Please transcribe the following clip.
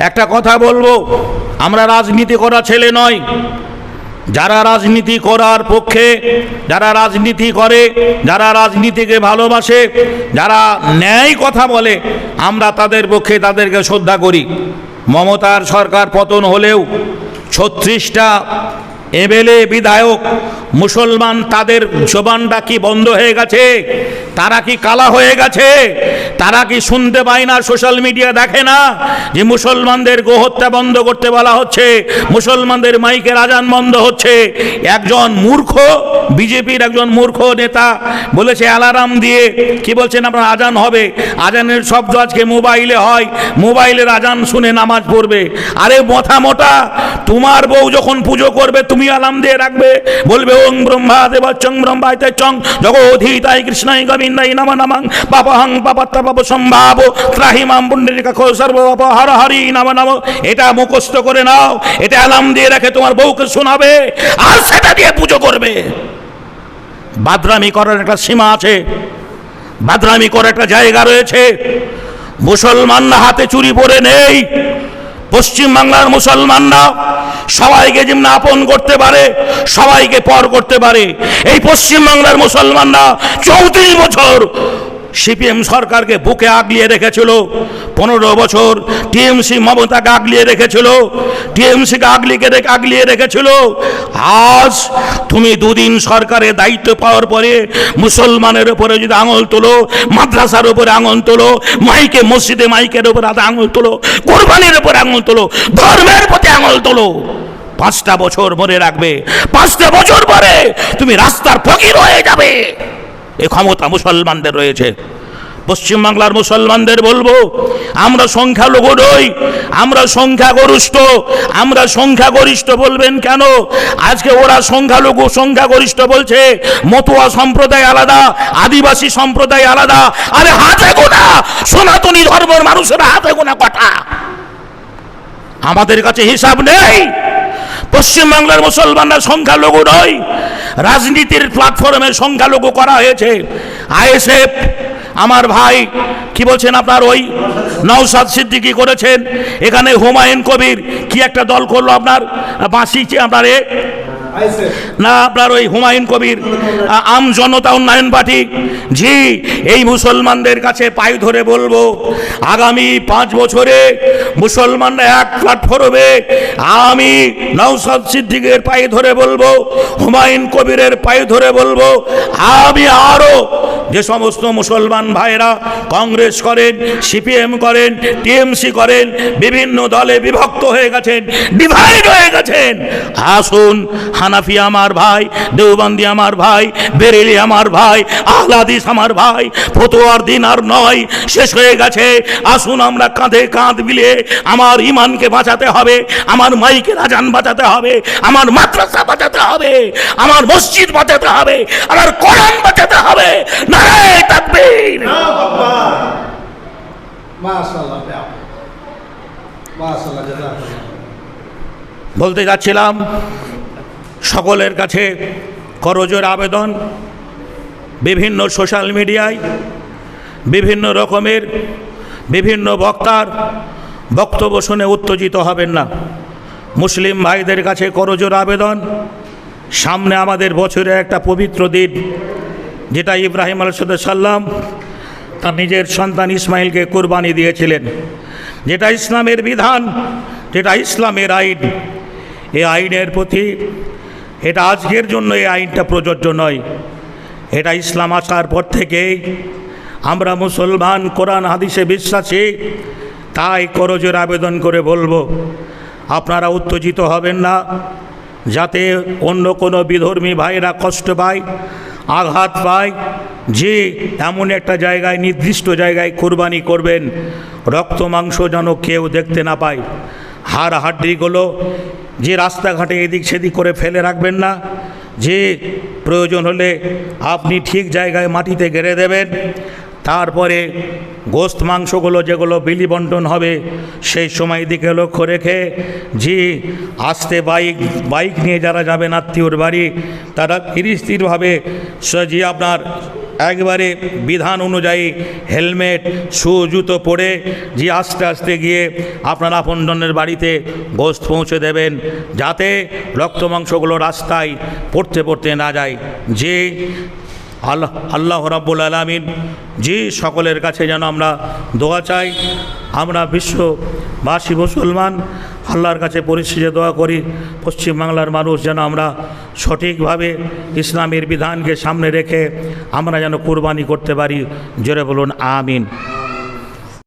একটা কথা বলবো, আমরা রাজনীতি করা ছেলে নয়। যারা রাজনীতি করার পক্ষে, যারা রাজনীতি করে, যারা রাজনীতিকে ভালোবাসে, যারা ন্যায় কথা বলে, আমরা তাদের পক্ষে তাদেরকে শ্রদ্ধা করি। মমতার সরকার পতন হলেও 36টা এমএলএ বিধায়ক মুসলমান, তাদের জবানটা কি বন্ধ হয়ে গেছে? তারা কি কালা হয়ে গেছে? তারা কি শুনতে পায় না, সোশ্যাল মিডিয়া দেখে না যে মুসলমানদের গোহত্যা বন্ধ করতে বলা হচ্ছে, মুসলমানদের মাইকের আজান বন্ধ হচ্ছে? একজন মূর্খ, বিজেপির একজন মূর্খ নেতা বলেছে অ্যালার্ম দিয়ে, কি বলছেন আপনার আজান হবে, আজানের শব্দ আজকে মোবাইলে হয়, মোবাইলের আজান শুনে নামাজ পড়বে। আরে মাথা মোটা, তোমার বউ যখন পুজো করবে তুমি আলাম দিয়ে রাখবে, বলবে ওং ব্রহ্মা দেবচং ব্রহ্মাইতে চং জগোধীতাই কৃষ্ণাই গোবিন্দাই নমঃ নমঃ পাপহং পাপাত্তা পাপ সম্ভাব ত্রাহিমাম পুণ্ডিকাখো সর্বপাপ হর হরি নমঃ নমঃ। এটা মুখস্থ করে নাও, এটা আলাম দিয়ে রেখে তোমার বউকে শোনাবে, আর সেটা দিয়ে পুজো করবে। বাদরামি করার একটা সীমা আছে, বাদরামি করার একটা জায়গা রয়েছে। মুসলমানরা হাতে চুরি পরে নেই। পশ্চিম বাংলার মুসলমানরা সবাইকে যেমন আপন করতে পারে, সবাইকে পর করতে পারে। এই পশ্চিম বাংলার মুসলমানরা 34 বছর সিপিএম সরকারকে বুকে আগলিয়ে রেখেছিল, 15 বছর টিএমসি মমতাকে আগলিয়ে রেখেছিল, টিএমসিকে আগলিয়ে রেখেছিল। আজ তুমি দুদিন সরকারের দায়িত্ব পাওয়ার পরে মুসলমানের উপরে যদি আঙুল তোলো, মাদ্রাসার উপরে আঙুল তোলো, মাইকে মসজিদে মাইকের উপরে আঙুল তোলো, কোরবানির উপরে আঙুল তোলো, ধর্মের প্রতি আঙুল তোলো, 5টা বছর মনে রাখবে, 5টা বছর পরে তুমি রাস্তার ফকির হয়ে যাবে। এ ক্ষমতা মুসলমানদের রয়েছে। পশ্চিমবাংলার মুসলমানদের বলবো, আমরা সংখ্যালঘু নই, আমরা সংখ্যাগরিষ্ঠ। আমরা সংখ্যাগরিষ্ঠ বলবেন কেন? আজকে ওরা সংখ্যালঘু সংখ্যাগরিষ্ঠ বলছে, মতুয়া সম্প্রদায় আলাদা, আদিবাসী সম্প্রদায় আলাদা। আরে হাতে গোনা সনাতনী ধর্মের মানুষেরা হাতে গোনা কথা, আমাদের কাছে হিসাব নেই। পশ্চিমবাংলার মুসলমানরা সংখ্যালঘু নয়, রাজনীতির প্ল্যাটফর্মে সংখ্যালঘু করা হয়েছে। আইএসএফ আমার ভাই কি বলছেন আপনার ওই নওশাদ সিদ্দিকী করেছেন, এখানে হুমায়ুন কবির কি একটা দল করলো আপনার বাঁশিছে আপনার না আপনার ওই হুমায়ুন কবির আম জনতা উন্নয়ন পার্টি। জি, এই মুসলমানদের কাছে পায়ে ধরে বলবো, আগামী 5 বছরে মুসলমানরা এক প্ল্যাটফর্মে, আমি নওশাদ সিদ্দিকের পায়ে ধরে বলবো, হুমায়ুন কবিরের পায়ে ধরে বলবো, আমি আরো যে সমস্ত মুসলমান ভাইরা কংগ্রেস করেন, সিপিএম করেন, টিএমসি করেন, বিভিন্ন দলে বিভক্ত হয়ে গেছেন, ডিভাইড হয়ে গেছেন, আসুন হানাফি আমার ভাই, দেওবন্দি আমার ভাই, বেরেলি আমার ভাই, আহলে হাদিস আমার ভাই, ফতোয়ার দিন আর নয়, শেষ হয়ে গেছে। আসুন আমরা কাঁধে কাঁধ মিলিয়ে আমার ইমানকে বাঁচাতে হবে, আমার মাইকের আজান বাঁচাতে হবে, আমার মাদ্রাসা বাঁচাতে হবে, আমার মসজিদ বাঁচাতে হবে, আমার কোরআন বাঁচাতে হবে। নারায়ে তাকবীর। মাশাআল্লাহ, মাশাআল্লাহ, জাযাকাল্লাহ। বলতে যাচ্ছিলাম, সকলের কাছে করজোর আবেদন, বিভিন্ন সোশ্যাল মিডিয়ায় বিভিন্ন রকমের বিভিন্ন বক্তার বক্তব্য শুনে উত্তেজিত হবেন না। মুসলিম ভাইদের কাছে করজোর আবেদন, সামনে আমাদের বছরে একটা পবিত্র দিন, যেটা ইব্রাহিম আলাইহিস সালাম তার নিজের সন্তান ইসমাইলকে কুরবানি দিয়েছিলেন, যেটা ইসলামের বিধান, যেটা ইসলামের আইন। এই আইনের প্রতি, এটা আজকের জন্য এই আইনটা প্রযোজ্য নয়, এটা ইসলাম আসার পর থেকেই আমরা মুসলমান, কোরআন হাদিসে বিশ্বাসী। তাই করজোর আবেদন করে বলবো, আপনারা উত্তেজিত হবেন না, যাতে অন্য কোনো বিধর্মী ভাইরা কষ্ট পায়, আঘাত পায়। যে এমন একটা জায়গায়, নির্দিষ্ট জায়গায় কুরবানি করবেন, রক্ত মাংস যেন কেউ দেখতে না পায়। হাড় হাড্ডিগুলো যে রাস্তাঘাটে এদিক সেদিক করে ফেলে রাখবেন না, যে প্রয়োজন হলে আপনি ঠিক জায়গায় মাটিতে গেড়ে দেবেন। তারপরে গোস্ত মাংসগুলো যেগুলো বিলি বন্টন হবে, সেই সময় দিকে লক্ষ্য রেখে যে আস্তে বাইক নিয়ে যারা যাবেন আত্মীয়র বাড়ি, তারা ধীরে স্থিরভাবে যে আপনার একবারে বিধান অনুযায়ী হেলমেট শু জুতো পরে যে আস্তে আস্তে গিয়ে আপনার আপনজনের বাড়িতে গোশত পৌঁছে দেবেন, যাতে রক্ত মাংসগুলো রাস্তায় পড়তে না যায়। যে আল্লাহ রাব্বুল আলামিন যে সকলের কাছে যেন আমরা দোয়া চাই, আমরা বিশ্ববাসী মুসলমান আল্লাহর কাছে পরিশেষে দোয়া করি পশ্চিমবাংলার মানুষ যেন আমরা সঠিকভাবে ইসলামের বিধানকে সামনে রেখে আমরা যেন কুরবানি করতে পারি। জোরে বলুন আমিন।